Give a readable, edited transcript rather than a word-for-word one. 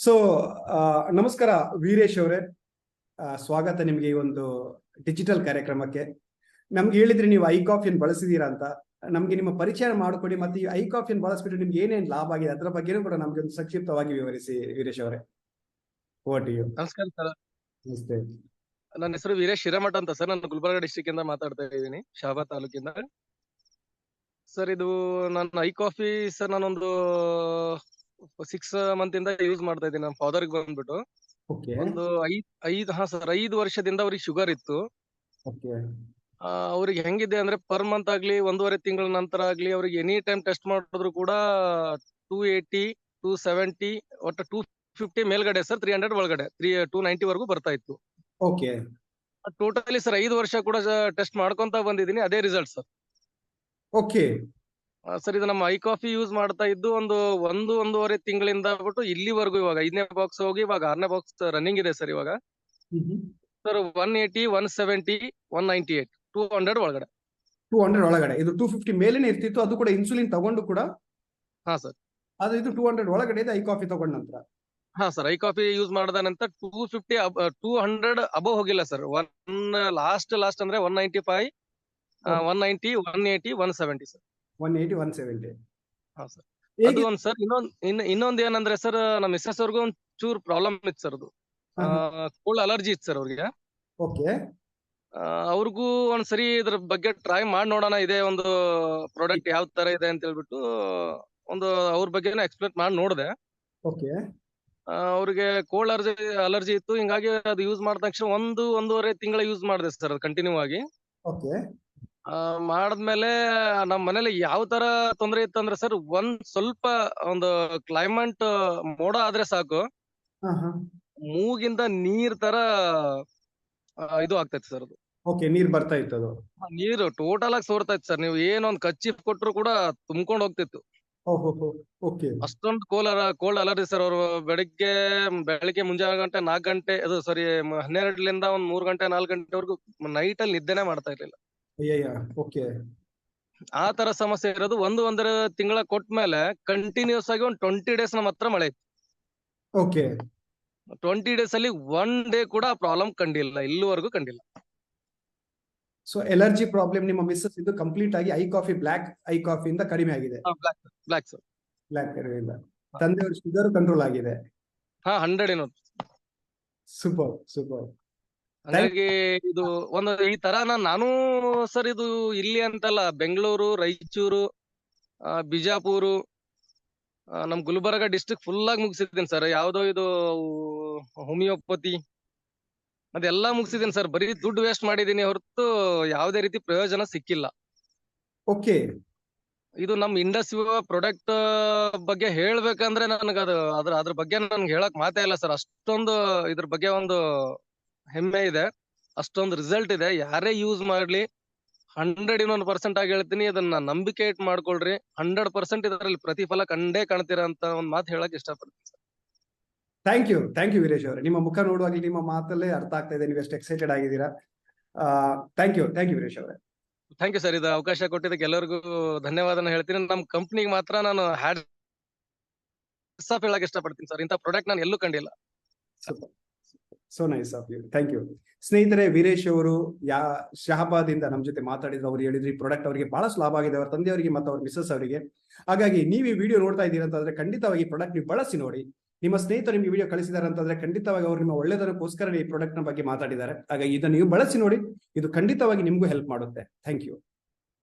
So ನಮಸ್ಕಾರ ವೀರೇಶ್ ಅವರೇ, ಸ್ವಾಗತ ನಿಮಗೆ ಈ ಒಂದು ಡಿಜಿಟಲ್ ಕಾರ್ಯಕ್ರಮಕ್ಕೆ. ನಮ್ಗೆ ಹೇಳಿದ್ರಿ ನೀವು ಐ ಕಾಫಿಯನ್ನು ಬಳಸಿದೀರಾ ಅಂತ. ನಮ್ಗೆ ನಿಮ್ಮ ಪರಿಚಯ ಮಾಡಿಕೊಡಿ, ಮತ್ತೆ ಈ ಐ ಕಾಫಿಯನ್ನು ಬಳಸ್ಬಿಟ್ಟು ನಿಮ್ಗೆ ಏನೇನು ಲಾಭ ಆಗಿದೆ ಅದರ ಬಗ್ಗೆನೂ ಕೂಡ ನಮ್ಗೆ ಒಂದು ಸಂಕ್ಷಿಪ್ತವಾಗಿ ವಿವರಿಸಿ ವೀರೇಶ್ ಅವರೇ. ಓಟಿ ನಮಸ್ಕಾರ ಸರ್. ನಮಸ್ತೆ. ನನ್ನ ಹೆಸರು ವೀರೇಶ್ ಹಿರೇಮಠ ಅಂತ ಸರ್. ನಾನು ಗುಲ್ಬರ್ಗ ಡಿಸ್ಟ್ರಿಕ್ಟ್ ಇಂದ ಮಾತಾಡ್ತಾ ಇದ್ದೀನಿ, ಶಹಾಬಾದ್ ತಾಲೂಕಿಂದ. ಸರ್, ಇದು ನನ್ನ ಐ ಕಾಫಿ ಸರ್ ನಾನೊಂದು 6 ಮಂತ್ ಇಂದ ಯೂಸ್ ಮಾಡ್ತಾ ಇದ್ದೀನಿ. ನಮ್ಮ ಫಾದರ್ಗೆ ಬಂದ್ಬಿಟ್ಟು ಒಂದು 5 ವರ್ಷದಿಂದ ಅವ್ರಿಗೆ ಶುಗರ್ ಇತ್ತು. ಅವ್ರಿಗೆ ಹೆಂಗಿದೆ ಅಂದ್ರೆ ಪರ್ ಮಂತ್ ಆಗ್ಲಿ 1.5 ತಿಂಗಳ ನಂತರ ಆಗ್ಲಿ ಅವ್ರಿಗೆ ಎನಿ ಟೈಮ್ ಟೆಸ್ಟ್ ಮಾಡಿದ್ರು ಕೂಡ 280, 270 ಒಟ್ಟು 250 ಮೇಲ್ಗಡೆ ಸರ್, 300 ಒಳಗಡೆ 290 ವರೆಗೂ ಬರ್ತಾ ಇತ್ತು. ಟೋಟಲಿ ಸರ್ 5 ವರ್ಷ ಕೂಡ ಟೆಸ್ಟ್ ಮಾಡ್ಕೊಂತ ಬಂದಿದ್ದೀನಿ, ಅದೇ ರಿಸಲ್ಟ್ ಸರ್. ಸರ್, ಇದು ನಮ್ಮ ಐ ಕಾಫಿ ಯೂಸ್ ಮಾಡ್ತಾ ಇದ್ದು ಒಂದೂವರೆ ತಿಂಗಳಿಂದ ಬಿಟ್ಟು ಇಲ್ಲಿವರೆಗೂ ಇವಾಗ 5ನೇ ಬಾಕ್ಸ್ ಹೋಗಿ ಇವಾಗ 6ನೇ ಬಾಕ್ಸ್ ರನ್ನಿಂಗ್ ಇದೆ ಸರ್ ಇವಾಗ. ಸರ್ 180, 170, 198, 200 ಒಳಗಡೆ. 200 ಒಳಗಡೆ ಇದು 250 ಮೇಲೇನೆ ಇರ್ತಿತ್ತು, ಅದು ಕೂಡ ಇನ್ಸುಲಿನ್ ತಗೊಂಡು ಕೂಡ. ಹಾ ಸರ್, ಅದು ಇದು 200 ಒಳಗಡೆ ಇದೆ ಐ ಕಾಫಿ ತಗೊಂಡ ನಂತರ. ಹಾ ಸರ್, ಐ ಕಾಫಿ ಯೂಸ್ ಮಾಡಿದ ನಂತರ 250 200 ಅಬೋ ಹೋಗಿಲ್ಲ ಸರ್. ಲಾಸ್ಟ್ ಅಂದ್ರೆ 195, 190, 180, 170 ಸರ್. 180, 170. ಹಾ ಸರ್, ಅದು ಒಂದ್ ಸರ್. ಇನ್ನೊಂದ್ ಏನಂದ್ರೆ ಸರ್, ನಮ್ಮ ಮಿಸ್ಸಸ್ ಅವ್ರಿಗೂ ಒಂದ್ ಚೂರ್ ಪ್ರಾಬ್ಲಮ್ ಇತ್ತು ಸರ್. ಅದು ಕೋಲ್ಡ್ ಅಲರ್ಜಿ ಇತ್ತು ಸರ್ ಅವ್ರಿಗೆ. ಅವ್ರಿಗೂ ಒಂದ್ಸರಿ ಇದ್ರ ಬಗ್ಗೆ ಟ್ರೈ ಮಾಡಿ ನೋಡೋಣ, ಇದೆ ಒಂದು ಪ್ರಾಡಕ್ಟ್ ಯಾವ ತರ ಇದೆ ಅಂತ ಹೇಳ್ಬಿಟ್ಟು ಅವ್ರ ಬಗ್ಗೆನೂ ಎಕ್ಸ್ಪ್ಲೇನ್ ಮಾಡಿ ನೋಡಿದೆ. ಅವ್ರಿಗೆ ಕೋಲ್ಡ್ ಅಲರ್ಜಿ ಇತ್ತು, ಹಿಂಗಾಗಿ ಅದು ಯೂಸ್ ಮಾಡಿದ ತಕ್ಷಣ 1.5 ತಿಂಗಳ ಯೂಸ್ ಮಾಡಿದೆ ಸರ್ ಅದು ಕಂಟಿನ್ಯೂ ಆಗಿ. ಮಾಡದ್ಮೇಲೆ ನಮ್ ಮನೇಲಿ ಯಾವ ತರ ತೊಂದ್ರೆ ಇತ್ತು ಅಂದ್ರೆ ಸರ್, ಸ್ವಲ್ಪ ಒಂದು ಕ್ಲೈಮೇಟ್ ಮೋಡ ಆದ್ರೆ ಸಾಕು, ಮೂಗಿಂದ ನೀರ್ ತರ ಇದು ಆಗ್ತೈತಿ ಸರ್. ಅದು ನೀರ್ ಬರ್ತಾ ಇತ್ತು, ಅದು ನೀರು ಟೋಟಲ್ ಆಗಿ ಸೋರ್ತಾ ಇತ್ತು ಸರ್. ನೀವು ಏನೊಂದ್ ಕಚ್ಚಿಪ್ ಕೊಟ್ರು ಕೂಡ ತುಂಬ್ಕೊಂಡ್ ಹೋಗ್ತಿತ್ತು, ಅಷ್ಟೊಂದು ಕೋಲ್ಡ್ ಅಲರ್ಜಿ ಸರ್. ಅವ್ರು ಬೆಳಿಗ್ಗೆ ಮುಂಜಾನೆ 4 ಗಂಟೆ, ಅದು ಸಾರಿ 12ರಿಂದ 3 ಗಂಟೆ 4 ಗಂಟೆವರೆಗೂ ನೈಟ್ ಅಲ್ಲಿ ನಿದ್ದೆನೆ ಮಾಡ್ತಾ ಇರ್ಲಿಲ್ಲ. ಆ ತರ ಸಮಸ್ಯೆ ಇರೋದು. 1.5 ತಿಂಗಳ ಕೊಟ್ಮೇಲೆ ಕಂಟಿನ್ಯೂಸ್ ಆಗಿ 20 ಡೇಸ್ ನಮ್ಮ ಹತ್ರ ಮಳೆ ಇತ್ತು. 20 ಡೇಸ್ ಅಲ್ಲಿ 1 ಡೇ ಕೂಡ ಪ್ರಾಬ್ಲಮ್ ಕಂಡಿಲ್ಲ, ಇಲ್ಲಿವರೆಗೂ ಕಂಡಿಲ್ಲ. ಸೊ ಎಲರ್ಜಿ ಪ್ರಾಬ್ಲಮ್ ನಿಮ್ಮ ಮಿಸ್ಸಸ್ ಇದು ಕಂಪ್ಲೀಟ್ ಆಗಿ ಐ ಕಾಫಿ, ಬ್ಲಾಕ್ ಐ ಕಾಫಿ ಇಂದ ಕಡಿಮೆ ಆಗಿದೆ. ಬ್ಲಾಕ್ ಸರ್, ಬ್ಲಾಕ್ ಕಡಿಮೆ. ತಂದೆಯವ್ರ ಶುಗರ್ ಕಂಟ್ರೋಲ್ ಆಗಿದೆ. 100 ಸೂಪರ್ ಸೂಪರ್. ಹಾಗಾಗಿ ಇದು ಈ ತರ ನಾನು ಸರ್, ಇದು ಇಲ್ಲಿ ಅಂತಲ್ಲ, ಬೆಂಗಳೂರು, ರಾಯಚೂರು, ಬಿಜಾಪುರ, ನಮ್ ಗುಲ್ಬರ್ಗ ಡಿಸ್ಟ್ರಿಕ್ಟ್ ಫುಲ್ ಆಗಿ ಮುಗಿಸಿದ್ದೀನಿ ಸರ್. ಯಾವ್ದೋ ಇದು ಹೋಮಿಯೋಪತಿ ಅದೆಲ್ಲಾ ಮುಗಿಸಿದ್ದೀನಿ ಸರ್. ಬರೀ ದುಡ್ಡು ವೇಸ್ಟ್ ಮಾಡಿದೀನಿ ಹೊರತು ಯಾವ್ದೇ ರೀತಿ ಪ್ರಯೋಜನ ಸಿಕ್ಕಿಲ್ಲ. ಇದು ನಮ್ ಇಂಡಸ್ಟ್ರಿ ಪ್ರಾಡಕ್ಟ್ ಬಗ್ಗೆ ಹೇಳ್ಬೇಕಂದ್ರೆ ನನಗ ಅದ್ರ ಬಗ್ಗೆ ನನ್ಗೆ ಹೇಳಕ್ ಮಾತೇ ಇಲ್ಲ ಸರ್. ಅಷ್ಟೊಂದು ಇದ್ರ ಬಗ್ಗೆ ಒಂದು ಹೆಮ್ಮೆ ಇದೆ, ಅಷ್ಟೊಂದು ರಿಸಲ್ಟ್ ಇದೆ. ಯಾರೇ ಯೂಸ್ ಮಾಡ್ಲಿ 101% ಆಗಿ ಹೇಳ್ತೀನಿ, ಇದನ್ನ ನಂಬಿಕೆ ಇಟ್ಟು ಮಾಡ್ಕೊಳ್ರಿ. 100% ಇದರಲ್ಲಿ ಪ್ರತಿಫಲ ಕಂಡೇ ಕಾಣ್ತೀರಾ ಅಂತ ಒಂದ್ ಮಾತು ಹೇಳಕ್ ಇಷ್ಟಪಡ್ತೀನಿ ಸರ್. ಥ್ಯಾಂಕ್ ಯು ವೀರೇಶ್ ಅವರೇ. ನಿಮ್ಮ ಮುಖ ನೋಡುವಾಗಲಿ ನಿಮ್ಮ ಮಾತಲ್ಲೇ ಅರ್ಥ ಆಗ್ತಾ ಇದೆ, ನೀವು ಎಷ್ಟು ಎಕ್ಸೈಟೆಡ್ ಆಗಿದ್ದೀರಾ. ಥ್ಯಾಂಕ್ ಯು ವೀರೇಶ್ ಅವರೇ. Thank you sir. ಇದು ಅವಕಾಶ ಕೊಟ್ಟಿದ್ದಕ್ಕೆ ಎಲ್ಲರಿಗೂ ಧನ್ಯವಾದನ ಹೇಳ್ತೀನಿ. ನಮ್ಮ ಕಂಪ್ನಿಗೆ ಮಾತ್ರ ನಾನು ಹ್ಯಾಟ್ಸ್ ಆಫ್ ಹೇಳಕ್ ಇಷ್ಟಪಡ್ತೀನಿ ಸರ್. ಇಂಥ ಪ್ರಾಡಕ್ಟ್ ನಾನು ಎಲ್ಲೂ ಕಂಡಿಲ್ಲ. So nice of you. Thank you. ಸ್ನೇಹಿತರೆ, ವೀರೇಶ್ ಅವರು ಶಹಾಬಾದ್ ಇಂದ ನಮ್ಮ ಜೊತೆ ಮಾತಾಡಿದ್ರು. ಅವ್ರು ಹೇಳಿದ್ರು ಈ ಪ್ರಾಡಕ್ಟ್ ಅವರಿಗೆ ಬಹಳಷ್ಟು ಲಾಭ ಆಗಿದೆ, ಅವರ ತಂದೆಯವರಿಗೆ ಮತ್ತು ಅವ್ರ ಮಿಸಸ್ ಅವರಿಗೆ. ಹಾಗಾಗಿ ನೀವು ಈ ವಿಡಿಯೋ ನೋಡ್ತಾ ಇದ್ದೀರಾ ಅಂತಂದ್ರೆ ಖಂಡಿತವಾಗಿ ಈ ಪ್ರಾಡಕ್ಟ್ ನೀವು ಬಳಸಿ ನೋಡಿ. ನಿಮ್ಮ ಸ್ನೇಹಿತರು ನಿಮ್ಗೆ ವಿಡಿಯೋ ಕಳಿಸಿದ್ದಾರೆ ಅಂತಂದ್ರೆ ಖಂಡಿತವಾಗಿ ಅವರು ನಿಮ್ಮ ಒಳ್ಳೆದಕ್ಕೋಸ್ಕರ ಈ ಪ್ರಾಡಕ್ಟ್ ನ ಬಗ್ಗೆ ಮಾತಾಡಿದ್ದಾರೆ. ಹಾಗಾಗಿ ಇದನ್ನು ನೀವು ಬಳಸಿ ನೋಡಿ, ಇದು ಖಂಡಿತವಾಗಿ ನಿಮಗೂ ಹೆಲ್ಪ್ ಮಾಡುತ್ತೆ. Thank you.